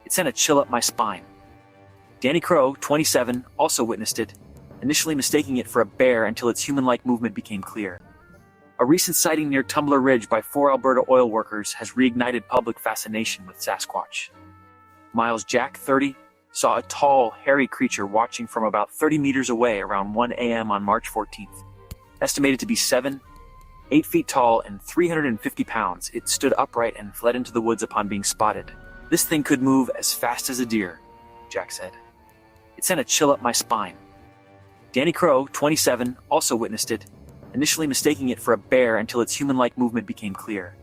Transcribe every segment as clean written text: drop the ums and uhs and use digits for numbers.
It sent a chill up my spine. Danny Crow, 27, also witnessed it, initially mistaking it for a bear until its human-like movement became clear. A recent sighting near Tumbler Ridge by 4 Alberta oil workers has reignited public fascination with Sasquatch. Miles Jack, 30, saw a tall, hairy creature watching from about 30 meters away around 1 a.m. on March 14th. Estimated to be 8 feet tall and 350 pounds, it stood upright and fled into the woods upon being spotted. "This thing could move as fast as a deer," Jack said. "It sent a chill up my spine." Danny Crow, 27, also witnessed it, initially mistaking it for a bear until its human-like movement became clear.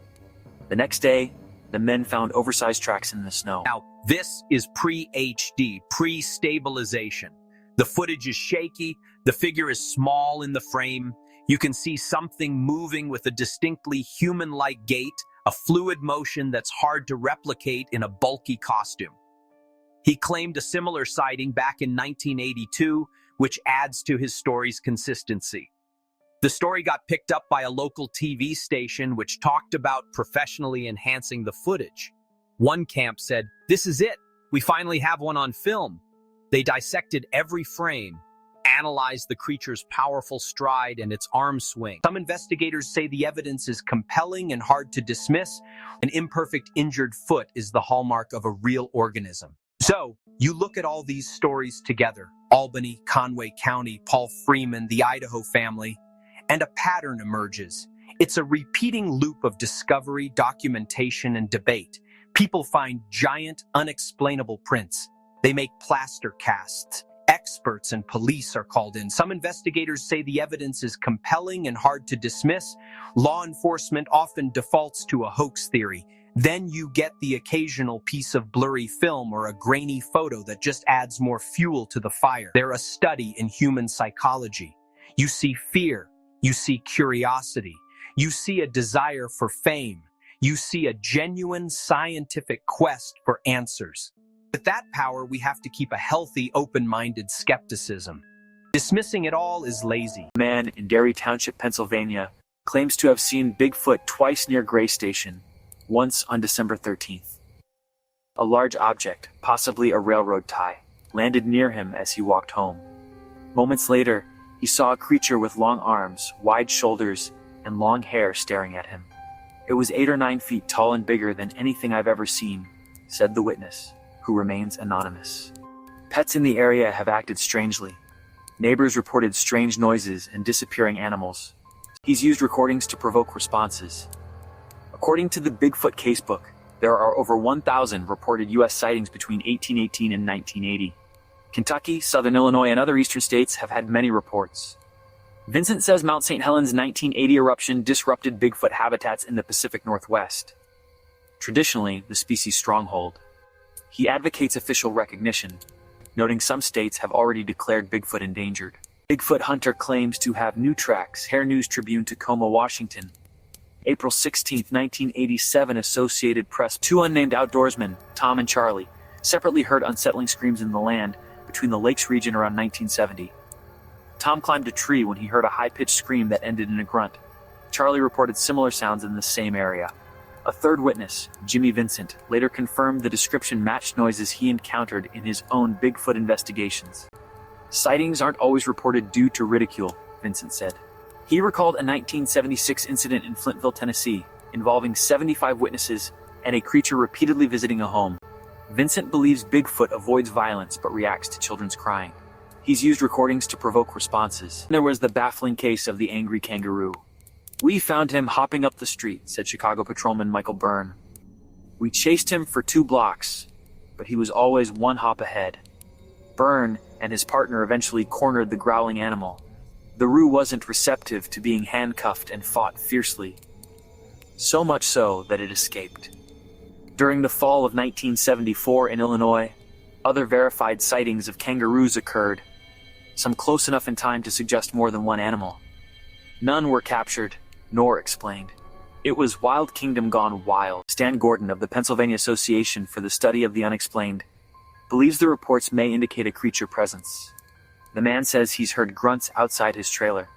The next day, the men found oversized tracks in the snow. Now, this is pre-HD, pre-stabilization. The footage is shaky, the figure is small in the frame. You can see something moving with a distinctly human-like gait, a fluid motion that's hard to replicate in a bulky costume. He claimed a similar sighting back in 1982, which adds to his story's consistency. The story got picked up by a local TV station which talked about professionally enhancing the footage. One camp said, "This is it. We finally have one on film." They dissected every frame, analyzed the creature's powerful stride and its arm swing. Some investigators say the evidence is compelling and hard to dismiss. An imperfect, injured foot is the hallmark of a real organism. So, you look at all these stories together, Albany, Conway County, Paul Freeman, the Idaho family, and a pattern emerges. It's a repeating loop of discovery, documentation, and debate. People find giant, unexplainable prints. They make plaster casts. Experts and police are called in. Some investigators say the evidence is compelling and hard to dismiss. Law enforcement often defaults to a hoax theory. Then you get the occasional piece of blurry film or a grainy photo that just adds more fuel to the fire. They're a study in human psychology. You see fear. You see curiosity. You see a desire for fame. You see a genuine scientific quest for answers. With that power, we have to keep a healthy, open-minded skepticism. Dismissing it all is lazy. A man in Derry Township, Pennsylvania, claims to have seen Bigfoot twice near Gray Station, once on December 13th. A large object, possibly a railroad tie, landed near him as he walked home. Moments later, he saw a creature with long arms, wide shoulders, and long hair staring at him. "It was 8 or 9 feet tall and bigger than anything I've ever seen," said the witness, who remains anonymous. Pets in the area have acted strangely. Neighbors reported strange noises and disappearing animals. He's used recordings to provoke responses. According to the Bigfoot casebook, there are over 1,000 reported U.S. sightings between 1818 and 1980. Kentucky, Southern Illinois, and other eastern states have had many reports. Vincent says Mount St. Helens' 1980 eruption disrupted Bigfoot habitats in the Pacific Northwest, traditionally the species' stronghold. He advocates official recognition, noting some states have already declared Bigfoot endangered. Bigfoot hunter claims to have new tracks. Hair News Tribune, Tacoma, Washington. April 16, 1987, Associated Press. 2 unnamed outdoorsmen, Tom and Charlie, separately heard unsettling screams in the land between the lakes region around 1970. Tom climbed a tree when he heard a high-pitched scream that ended in a grunt. Charlie reported similar sounds in the same area. A third witness, Jimmy Vincent, later confirmed the description matched noises he encountered in his own Bigfoot investigations. Sightings aren't always reported due to ridicule, Vincent said. He recalled a 1976 incident in Flintville, Tennessee, involving 75 witnesses and a creature repeatedly visiting a home. Vincent believes Bigfoot avoids violence but reacts to children's crying. He's used recordings to provoke responses. There was the baffling case of the angry kangaroo. "We found him hopping up the street," said Chicago patrolman Michael Byrne. "We chased him for 2 blocks, but he was always 1 hop ahead." Byrne and his partner eventually cornered the growling animal. The roo wasn't receptive to being handcuffed and fought fiercely. So much so that it escaped. During the fall of 1974 in Illinois, other verified sightings of kangaroos occurred, some close enough in time to suggest more than one animal. None were captured, nor explained. It was Wild Kingdom gone wild. Stan Gordon of the Pennsylvania Association for the Study of the Unexplained believes the reports may indicate a creature presence. The man says he's heard grunts outside his trailer.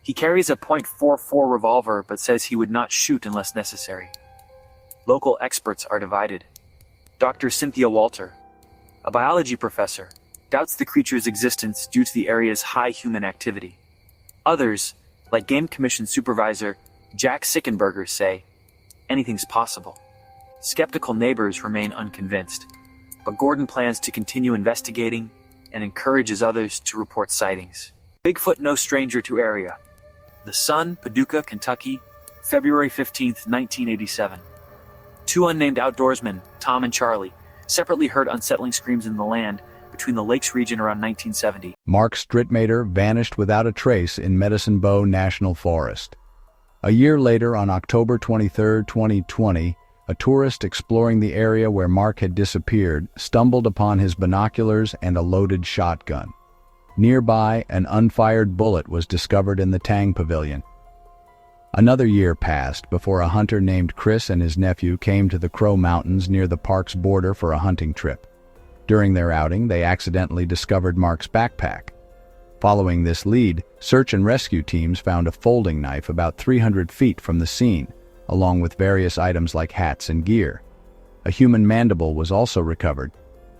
He carries a .44 revolver but says he would not shoot unless necessary. Local experts are divided. Dr. Cynthia Walter, a biology professor, doubts the creature's existence due to the area's high human activity. Others, like Game Commission Supervisor Jack Sickenberger, say anything's possible. Skeptical neighbors remain unconvinced, but Gordon plans to continue investigating and encourages others to report sightings. Bigfoot no stranger to area. The Sun, Paducah, Kentucky, February 15, 1987. Two unnamed outdoorsmen, Tom and Charlie, separately heard unsettling screams in the land between the lakes region around 1970. Mark Strittmatter vanished without a trace in Medicine Bow National Forest. A year later, on October 23, 2020, a tourist exploring the area where Mark had disappeared stumbled upon his binoculars and a loaded shotgun. Nearby, an unfired bullet was discovered in the Tang Pavilion. Another year passed before a hunter named Chris and his nephew came to the Crow Mountains near the park's border for a hunting trip. During their outing, they accidentally discovered Mark's backpack. Following this lead, search and rescue teams found a folding knife about 300 feet from the scene, along with various items like hats and gear. A human mandible was also recovered.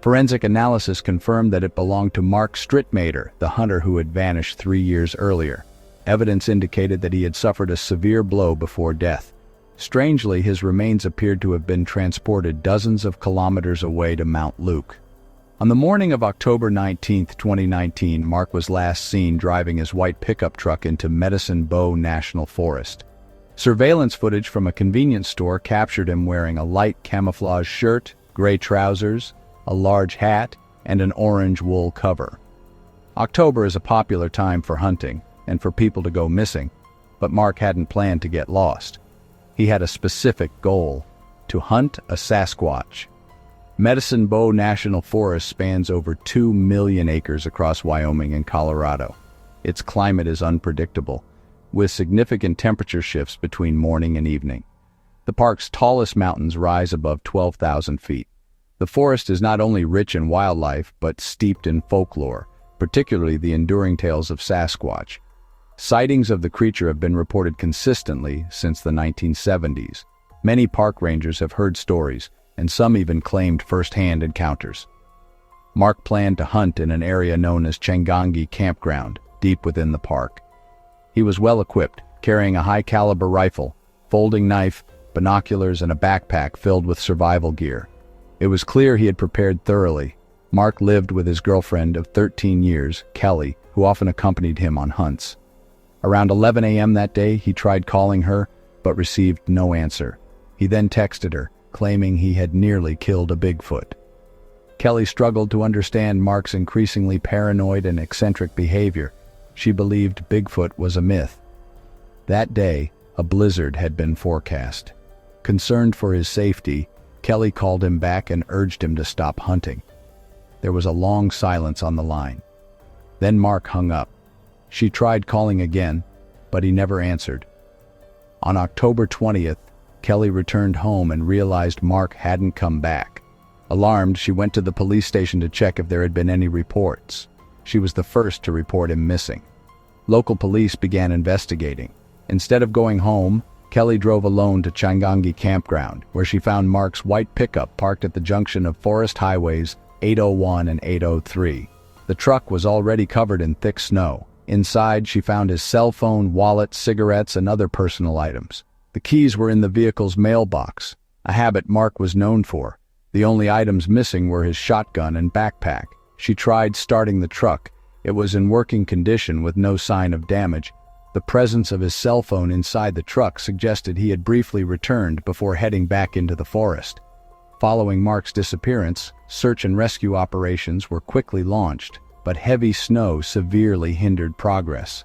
Forensic analysis confirmed that it belonged to Mark Strittmatter, the hunter who had vanished 3 years earlier. Evidence indicated that he had suffered a severe blow before death. Strangely, his remains appeared to have been transported dozens of kilometers away to Mount Luke. On the morning of October 19, 2019, Mark was last seen driving his white pickup truck into Medicine Bow National Forest. Surveillance footage from a convenience store captured him wearing a light camouflage shirt, gray trousers, a large hat, and an orange wool cover. October is a popular time for hunting and for people to go missing, but Mark hadn't planned to get lost. He had a specific goal: to hunt a Sasquatch. Medicine Bow National Forest spans over 2 million acres across Wyoming and Colorado. Its climate is unpredictable, with significant temperature shifts between morning and evening. The park's tallest mountains rise above 12,000 feet. The forest is not only rich in wildlife, but steeped in folklore, particularly the enduring tales of Sasquatch. Sightings of the creature have been reported consistently since the 1970s. Many park rangers have heard stories, and some even claimed first-hand encounters. Mark planned to hunt in an area known as Changangi Campground, deep within the park. He was well-equipped, carrying a high-caliber rifle, folding knife, binoculars, and a backpack filled with survival gear. It was clear he had prepared thoroughly. Mark lived with his girlfriend of 13 years, Kelly, who often accompanied him on hunts. Around 11 a.m. that day, he tried calling her, but received no answer. He then texted her, claiming he had nearly killed a Bigfoot. Kelly struggled to understand Mark's increasingly paranoid and eccentric behavior. She believed Bigfoot was a myth. That day, a blizzard had been forecast. Concerned for his safety, Kelly called him back and urged him to stop hunting. There was a long silence on the line. Then Mark hung up. She tried calling again, but he never answered. On October 20th, Kelly returned home and realized Mark hadn't come back. Alarmed, she went to the police station to check if there had been any reports. She was the first to report him missing. Local police began investigating. Instead of going home, Kelly drove alone to Changangi Campground, where she found Mark's white pickup parked at the junction of Forest Highways 801 and 803. The truck was already covered in thick snow. Inside, she found his cell phone, wallet, cigarettes, and other personal items. The keys were in the vehicle's mailbox, a habit Mark was known for. The only items missing were his shotgun and backpack. She tried starting the truck. It was in working condition with no sign of damage. The presence of his cell phone inside the truck suggested he had briefly returned before heading back into the forest. Following Mark's disappearance, search and rescue operations were quickly launched, but heavy snow severely hindered progress.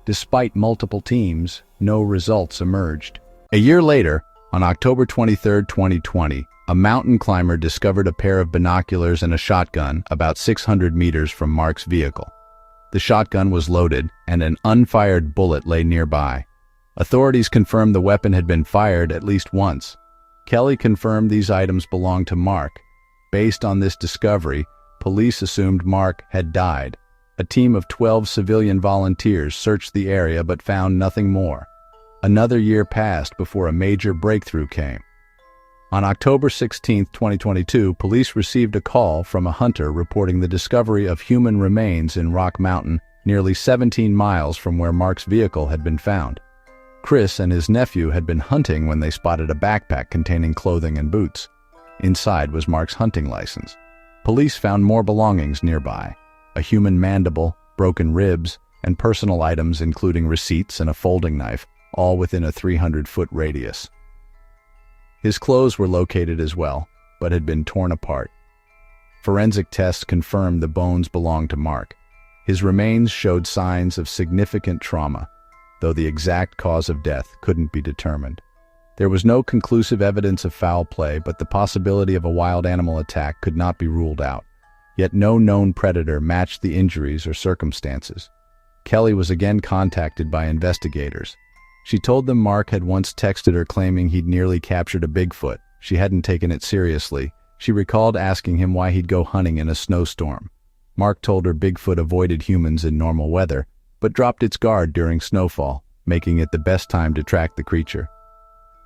Despite multiple teams, no results emerged. A year later, on October 23, 2020, a mountain climber discovered a pair of binoculars and a shotgun about 600 meters from Mark's vehicle. The shotgun was loaded, and an unfired bullet lay nearby. Authorities confirmed the weapon had been fired at least once. Kelly confirmed these items belonged to Mark. Based on this discovery, police assumed Mark had died. A team of 12 civilian volunteers searched the area but found nothing more. Another year passed before a major breakthrough came. On October 16, 2022, police received a call from a hunter reporting the discovery of human remains in Rock Mountain, nearly 17 miles from where Mark's vehicle had been found. Chris and his nephew had been hunting when they spotted a backpack containing clothing and boots. Inside was Mark's hunting license. Police found more belongings nearby: a human mandible, broken ribs, and personal items including receipts and a folding knife, all within a 300-foot radius. His clothes were located as well, but had been torn apart. Forensic tests confirmed the bones belonged to Mark. His remains showed signs of significant trauma, though the exact cause of death couldn't be determined. There was no conclusive evidence of foul play, but the possibility of a wild animal attack could not be ruled out. Yet no known predator matched the injuries or circumstances. Kelly was again contacted by investigators. She told them Mark had once texted her claiming he'd nearly captured a Bigfoot. She hadn't taken it seriously. She recalled asking him why he'd go hunting in a snowstorm. Mark told her Bigfoot avoided humans in normal weather, but dropped its guard during snowfall, making it the best time to track the creature.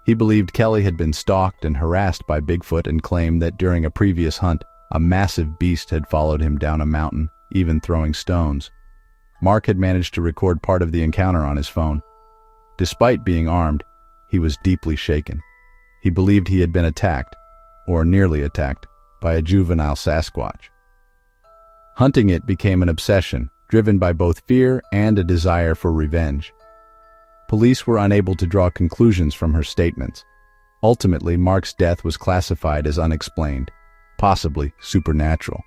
He believed Kelly had been stalked and harassed by Bigfoot and claimed that during a previous hunt, a massive beast had followed him down a mountain, even throwing stones. Mark had managed to record part of the encounter on his phone. Despite being armed, he was deeply shaken. He believed he had been attacked, or nearly attacked, by a juvenile Sasquatch. Hunting it became an obsession, driven by both fear and a desire for revenge. Police were unable to draw conclusions from her statements. Ultimately, Mark's death was classified as unexplained, possibly supernatural.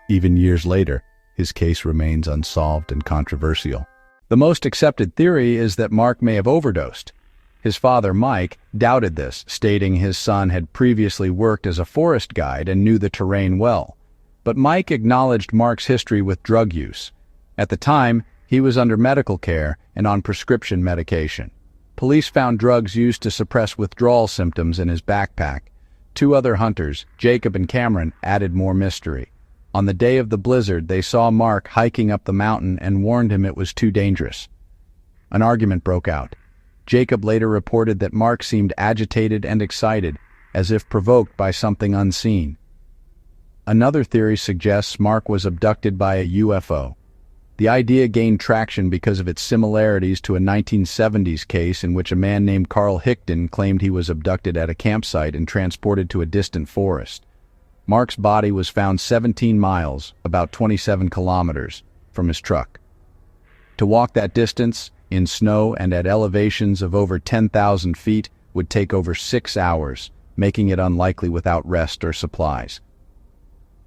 Even years later, his case remains unsolved and controversial. The most accepted theory is that Mark may have overdosed. His father, Mike, doubted this, stating his son had previously worked as a forest guide and knew the terrain well. But Mike acknowledged Mark's history with drug use. At the time, he was under medical care and on prescription medication. Police found drugs used to suppress withdrawal symptoms in his backpack. Two other hunters, Jacob and Cameron, added more mystery. On the day of the blizzard, they saw Mark hiking up the mountain and warned him it was too dangerous. An argument broke out. Jacob later reported that Mark seemed agitated and excited, as if provoked by something unseen. Another theory suggests Mark was abducted by a UFO. The idea gained traction because of its similarities to a 1970s case in which a man named Carl Hickton claimed he was abducted at a campsite and transported to a distant forest. Mark's body was found 17 miles, about 27 kilometers, from his truck. To walk that distance, in snow and at elevations of over 10,000 feet, would take over 6 hours, making it unlikely without rest or supplies.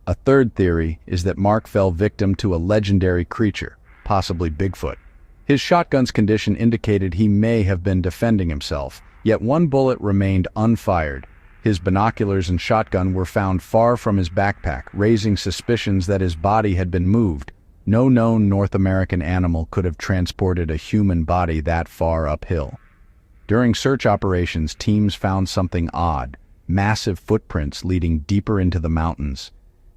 A third theory is that Mark fell victim to a legendary creature, possibly Bigfoot. His shotgun's condition indicated he may have been defending himself, yet one bullet remained unfired. His binoculars and shotgun were found far from his backpack, raising suspicions that his body had been moved. No known North American animal could have transported a human body that far uphill. During search operations, teams found something odd: massive footprints leading deeper into the mountains.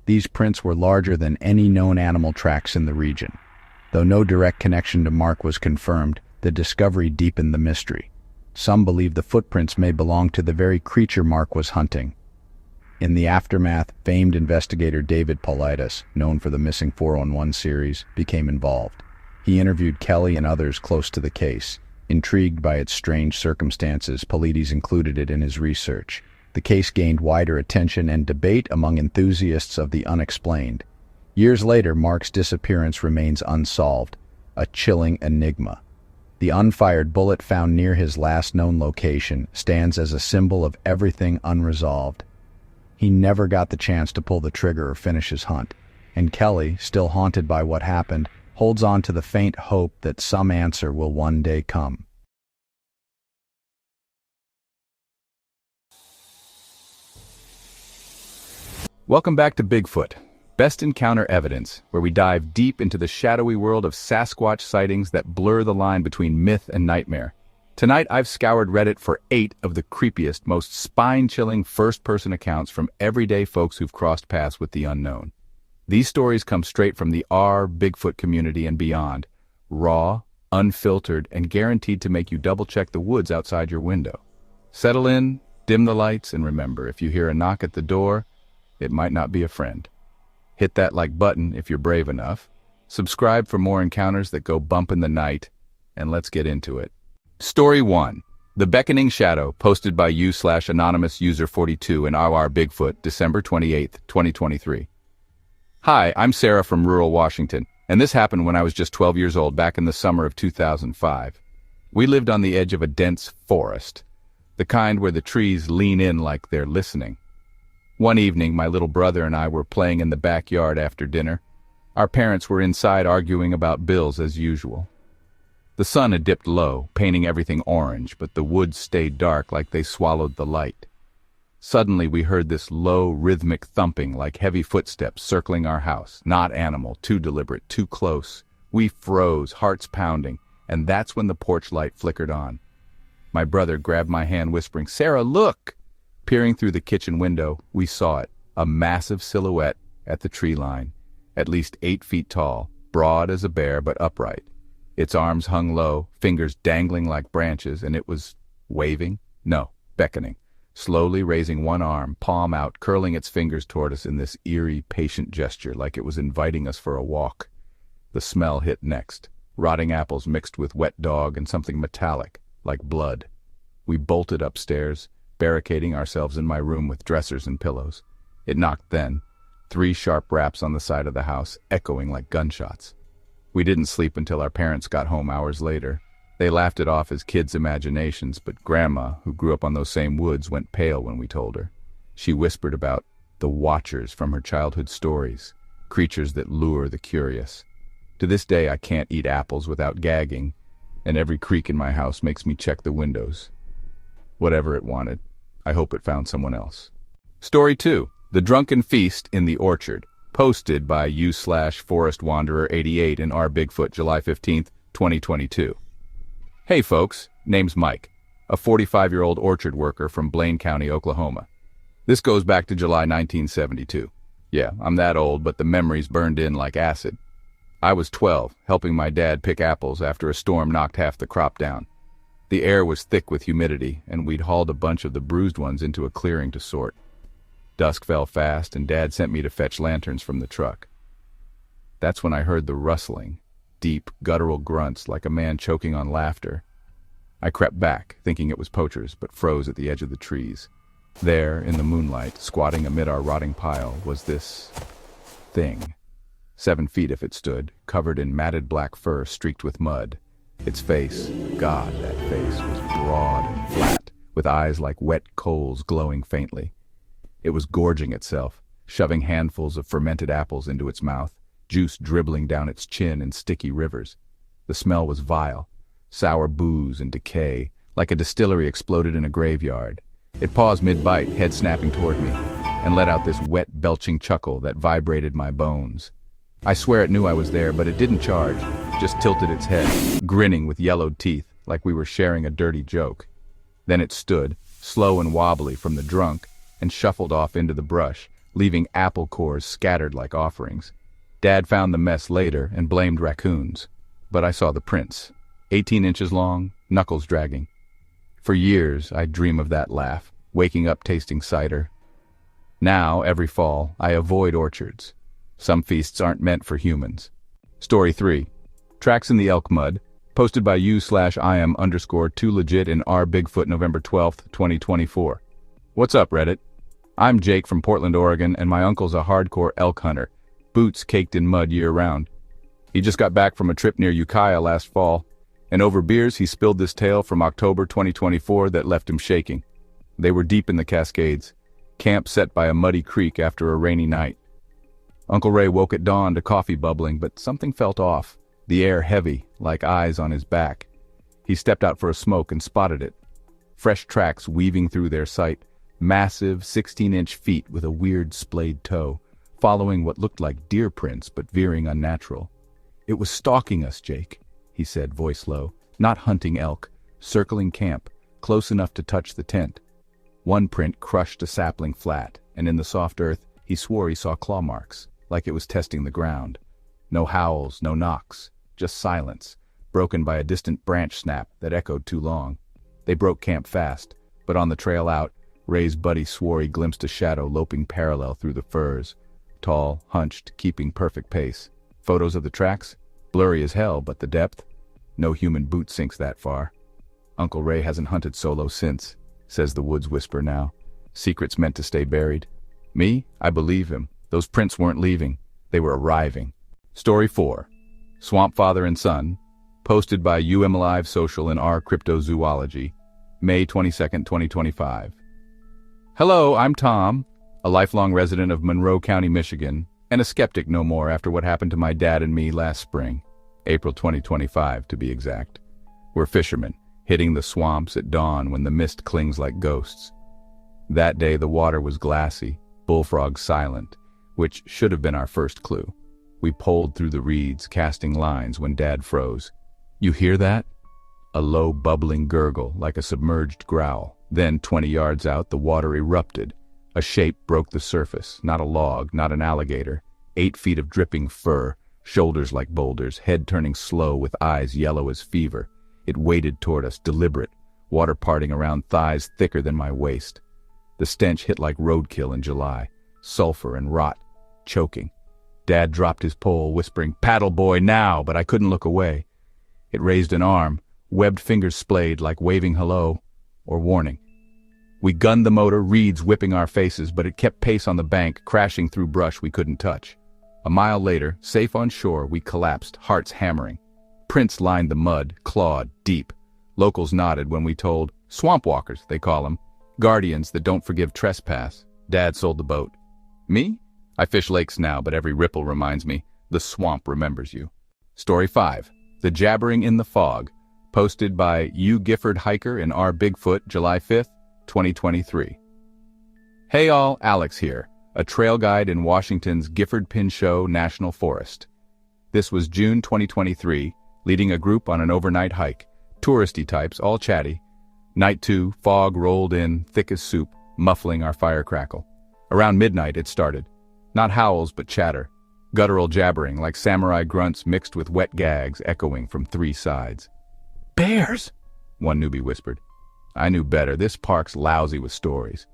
These prints were larger than any known animal tracks in the region. Though no direct connection to Mark was confirmed, the discovery deepened the mystery. Some believe the footprints may belong to the very creature Mark was hunting. In the aftermath, famed investigator David Paulides, known for the Missing 411 series, became involved. He interviewed Kelly and others close to the case. Intrigued by its strange circumstances, Paulides included it in his research. The case gained wider attention and debate among enthusiasts of the unexplained. Years later, Mark's disappearance remains unsolved, a chilling enigma. The unfired bullet found near his last known location stands as a symbol of everything unresolved. He never got the chance to pull the trigger or finish his hunt, and Kelly, still haunted by what happened, holds on to the faint hope that some answer will one day come. Welcome back to Bigfoot, Best Encounter Evidence, where we dive deep into the shadowy world of Sasquatch sightings that blur the line between myth and nightmare. Tonight, I've scoured Reddit for 8 of the creepiest, most spine-chilling first-person accounts from everyday folks who've crossed paths with the unknown. These stories come straight from the Bigfoot community and beyond, raw, unfiltered, and guaranteed to make you double-check the woods outside your window. Settle in, Dim the lights and remember, if you hear a knock at the door, it might not be a friend. Hit that like button if you're brave enough. Subscribe for more encounters that go bump in the night, and let's get into it. Story 1. The Beckoning Shadow, posted by you/anonymous user 42 in our Bigfoot, December 28, 2023. Hi, I'm Sarah from rural Washington, and this happened when I was just 12 years old back in the summer of 2005. We lived on the edge of a dense forest, the kind where the trees lean in like they're listening. One evening, my little brother and I were playing in the backyard after dinner. Our parents were inside arguing about bills as usual. The sun had dipped low, painting everything orange, but the woods stayed dark like they swallowed the light. Suddenly we heard this low, rhythmic thumping like heavy footsteps circling our house. Not animal, too deliberate, too close. We froze, hearts pounding, and that's when the porch light flickered on. My brother grabbed my hand, whispering, "Sarah, look!" Peering through the kitchen window, we saw it, a massive silhouette at the tree line, at least 8 feet tall, broad as a bear but upright. Its arms hung low, fingers dangling like branches, and it was waving? No, beckoning. Slowly raising one arm, palm out, curling its fingers toward us in this eerie, patient gesture, like it was inviting us for a walk. The smell hit next. Rotting apples mixed with wet dog and something metallic, like blood. We bolted upstairs, barricading ourselves in my room with dressers and pillows. It knocked then, 3 sharp raps on the side of the house, echoing like gunshots. We didn't sleep until our parents got home hours later. They laughed it off as kids' imaginations, but Grandma, who grew up on those same woods, went pale when we told her. She whispered about the Watchers from her childhood stories, creatures that lure the curious. To this day, I can't eat apples without gagging, and every creak in my house makes me check the windows. Whatever it wanted, I hope it found someone else. Story 2. The Drunken Feast in the Orchard, posted by you/forestwanderer88 in our Bigfoot, July 15th, 2022. Hey folks, name's Mike, a 45-year-old orchard worker from Blaine County, Oklahoma. This goes back to July 1972. Yeah, I'm that old, but the memories burned in like acid. I was 12, helping my dad pick apples after a storm knocked half the crop down. The air was thick with humidity, and we'd hauled a bunch of the bruised ones into a clearing to sort. Dusk fell fast, and Dad sent me to fetch lanterns from the truck. That's when I heard the rustling, deep, guttural grunts like a man choking on laughter. I crept back, thinking it was poachers, but froze at the edge of the trees. There, in the moonlight, squatting amid our rotting pile, was this thing. 7 feet if it stood, covered in matted black fur streaked with mud. Its face, God, that face, was broad and flat, with eyes like wet coals glowing faintly. It was gorging itself, shoving handfuls of fermented apples into its mouth, juice dribbling down its chin in sticky rivers. The smell was vile, sour booze and decay, like a distillery exploded in a graveyard. It paused mid-bite, head snapping toward me, and let out this wet, belching chuckle that vibrated my bones. I swear it knew I was there, but it didn't charge, just tilted its head, grinning with yellowed teeth, like we were sharing a dirty joke. Then it stood, slow and wobbly from the drunk, and shuffled off into the brush, leaving apple cores scattered like offerings. Dad found the mess later and blamed raccoons. But I saw the prints, 18 inches long, knuckles dragging. For years, I'd dream of that laugh, waking up tasting cider. Now, every fall, I avoid orchards. Some feasts aren't meant for humans. Story 3. Tracks in the elk mud, posted by you/IM_2legit in our Bigfoot, November 12th, 2024. What's up, Reddit? I'm Jake from Portland, Oregon, and my uncle's a hardcore elk hunter, boots caked in mud year-round. He just got back from a trip near Ukiah last fall, and over beers he spilled this tale from October 2024 that left him shaking. They were deep in the Cascades, camp set by a muddy creek after a rainy night. Uncle Ray woke at dawn to coffee bubbling, but something felt off, the air heavy, like eyes on his back. He stepped out for a smoke and spotted it. Fresh tracks weaving through their sight, massive 16-inch feet with a weird splayed toe, following what looked like deer prints but veering unnatural. "It was stalking us, Jake," he said, voice low. "Not hunting elk, circling camp, close enough to touch the tent." One print crushed a sapling flat, and in the soft earth, he swore he saw claw marks, like it was testing the ground. No howls, no knocks, just silence, broken by a distant branch snap that echoed too long. They broke camp fast, but on the trail out, Ray's buddy swore he glimpsed a shadow loping parallel through the firs. Tall, hunched, keeping perfect pace. Photos of the tracks? Blurry as hell, but the depth? No human boot sinks that far. Uncle Ray hasn't hunted solo since, says the woods whisper now. Secrets meant to stay buried. Me? I believe him. Those prints weren't leaving. They were arriving. Story 4. Swamp Father and Son. Posted by Alive Social and R Cryptozoology. May 22nd, 2025. Hello, I'm Tom, a lifelong resident of Monroe County, Michigan, and a skeptic no more after what happened to my dad and me last spring. April 2025, to be exact. We're fishermen, hitting the swamps at dawn when the mist clings like ghosts. That day the water was glassy, bullfrogs silent, which should have been our first clue. We poled through the reeds, casting lines when Dad froze. You hear that? A low bubbling gurgle, like a submerged growl. Then, 20 yards out, the water erupted. A shape broke the surface, not a log, not an alligator. 8 feet of dripping fur, shoulders like boulders, head turning slow with eyes yellow as fever. It waded toward us, deliberate, water parting around thighs thicker than my waist. The stench hit like roadkill in July, sulfur and rot, choking. Dad dropped his pole, whispering, "Paddle, boy, now!" but I couldn't look away. It raised an arm, webbed fingers splayed like waving hello or warning. We gunned the motor, reeds whipping our faces, but it kept pace on the bank, crashing through brush we couldn't touch. A mile later, safe on shore, we collapsed, hearts hammering. Prints lined the mud, clawed, deep. Locals nodded when we told, swamp walkers, they call them, guardians that don't forgive trespass. Dad sold the boat. Me? I fish lakes now, but every ripple reminds me, the swamp remembers you. Story 5. The Jabbering in the Fog. Posted by U. Gifford Hiker and R. Bigfoot, July 5th, 2023. Hey all, Alex here, a trail guide in Washington's Gifford Pinchot National Forest. This was June 2023, leading a group on an overnight hike. Touristy types, all chatty. Night 2, fog rolled in, thick as soup, muffling our fire crackle. Around midnight it started. Not howls, but chatter. Guttural jabbering, like samurai grunts mixed with wet gags echoing from 3 sides. Bears! One newbie whispered. I knew better, this park's lousy with stories.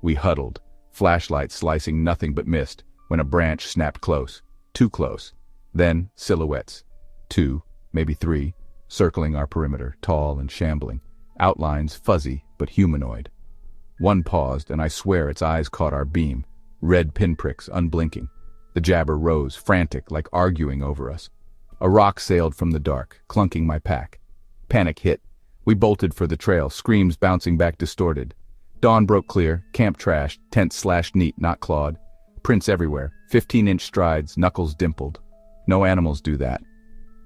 We huddled, flashlights slicing nothing but mist, when a branch snapped close, too close. Then silhouettes. 2, maybe 3, circling our perimeter, tall and shambling. Outlines fuzzy, but humanoid. One paused, and I swear its eyes caught our beam. Red pinpricks, unblinking. The jabber rose, frantic, like arguing over us. A rock sailed from the dark, clunking my pack. Panic hit. We bolted for the trail, screams bouncing back distorted. Dawn broke clear, camp trashed, tent slashed neat, not clawed. Prints everywhere, 15-inch strides, knuckles dimpled. No animals do that.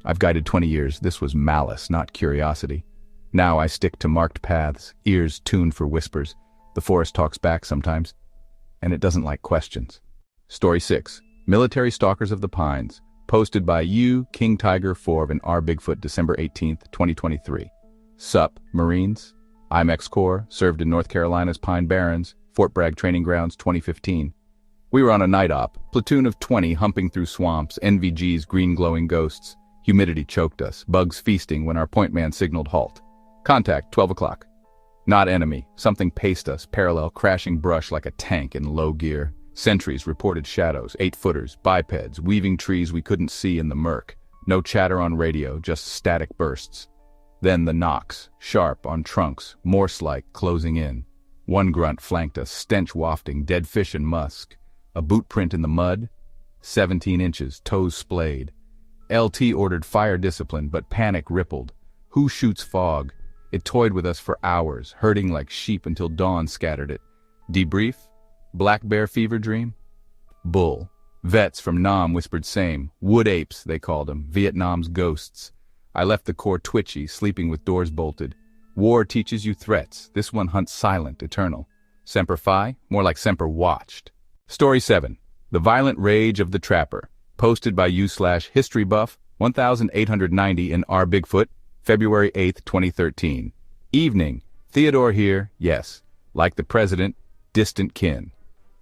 I've guided 20 years, this was malice, not curiosity. Now I stick to marked paths, ears tuned for whispers. The forest talks back sometimes, and it doesn't like questions. Story 6. Military Stalkers of the Pines. Posted by U. King Tiger 4 and R. Bigfoot, December 18th, 2023. Sup, Marines? I'm ex-Corps, served in North Carolina's Pine Barrens, Fort Bragg Training Grounds, 2015. We were on a night op, platoon of 20 humping through swamps, NVG's green-glowing ghosts. Humidity choked us, bugs feasting when our point man signaled halt. Contact, 12 o'clock. Not enemy, something paced us, parallel, crashing brush like a tank in low gear. Sentries reported shadows, 8-footers, bipeds, weaving trees we couldn't see in the murk. No chatter on radio, just static bursts. Then the knocks, sharp on trunks, Morse-like, closing in. One grunt flanked us, stench wafting, dead fish and musk. A boot print in the mud, 17 inches, toes splayed. LT ordered fire discipline, but panic rippled. Who shoots fog? It toyed with us for hours, herding like sheep until dawn scattered it. Debrief? Black bear fever dream? Bull. Vets from Nam whispered same. Wood apes, they called them, Vietnam's ghosts. I left the Corps twitchy, sleeping with doors bolted. War teaches you threats. This one hunts silent, eternal. Semper Fi? More like Semper Watched. Story 7. The Violent Rage of the Trapper. Posted by U/History Buff, 1890 in R. Bigfoot, February 8th, 2013. Evening. Theodore here, yes. Like the president, distant kin.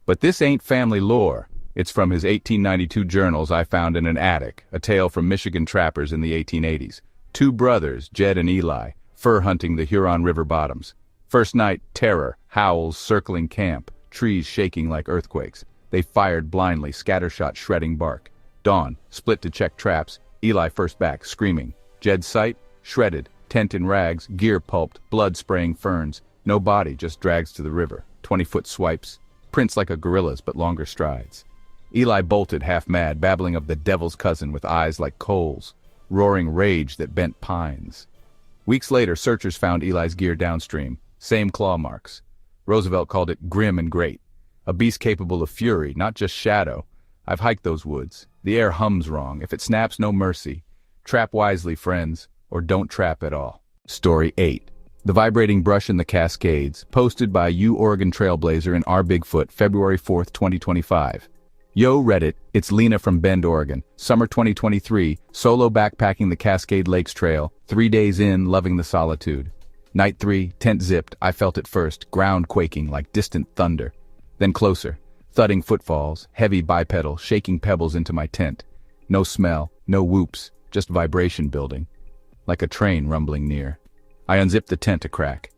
But this ain't family lore. It's from his 1892 journals I found in an attic, a tale from Michigan trappers in the 1880s. 2 brothers, Jed and Eli, fur hunting the Huron River bottoms. First night, terror, howls circling camp, trees shaking like earthquakes. They fired blindly, scattershot shredding bark. Dawn, split to check traps, Eli first back, screaming. Jed's sight, shredded, tent in rags, gear pulped, blood spraying ferns. No body, just drags to the river. 20-foot swipes, prints like a gorilla's but longer strides. Eli bolted, half mad, babbling of the devil's cousin with eyes like coals, roaring rage that bent pines. Weeks later, searchers found Eli's gear downstream, same claw marks. Roosevelt called it grim and great, a beast capable of fury, not just shadow. I've hiked those woods. The air hums wrong. If it snaps, no mercy. Trap wisely, friends, or don't trap at all. Story 8. The Vibrating Brush in the Cascades, posted by U Oregon Trailblazer and R Bigfoot, February 4th, 2025. Yo Reddit, it's Lena from Bend, Oregon. Summer 2023, solo backpacking the Cascade Lakes Trail, 3 days in, loving the solitude. Night 3, tent zipped, I felt it first, ground quaking like distant thunder. Then closer, thudding footfalls, heavy bipedal, shaking pebbles into my tent. No smell, no whoops, just vibration building. Like a train rumbling near. I unzipped the tent a crack.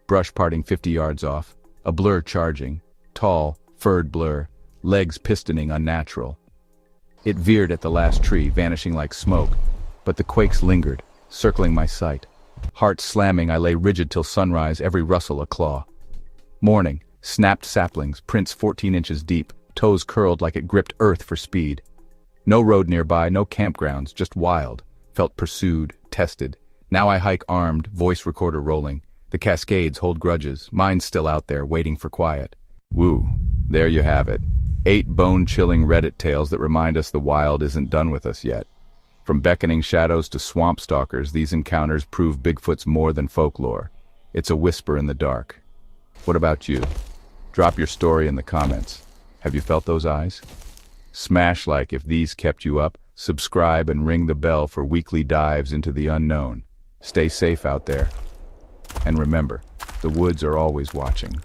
Brush parting 50 yards off, a blur charging, tall, furred blur, legs pistoning unnatural. It veered at the last tree, vanishing like smoke, but the quakes lingered, circling my sight. Heart slamming, I lay rigid till sunrise, every rustle a claw. Morning, snapped saplings, prints 14 inches deep, toes curled like it gripped earth for speed. No road nearby, no campgrounds, just wild. Felt pursued, tested. Now I hike armed, voice recorder rolling. The Cascades hold grudges, mine's still out there, waiting for quiet. Woo, there you have it. 8 bone-chilling Reddit tales that remind us the wild isn't done with us yet. From beckoning shadows to swamp stalkers, these encounters prove Bigfoot's more than folklore. It's a whisper in the dark. What about you? Drop your story in the comments. Have you felt those eyes? Smash like if these kept you up, subscribe and ring the bell for weekly dives into the unknown. Stay safe out there. And remember, the woods are always watching.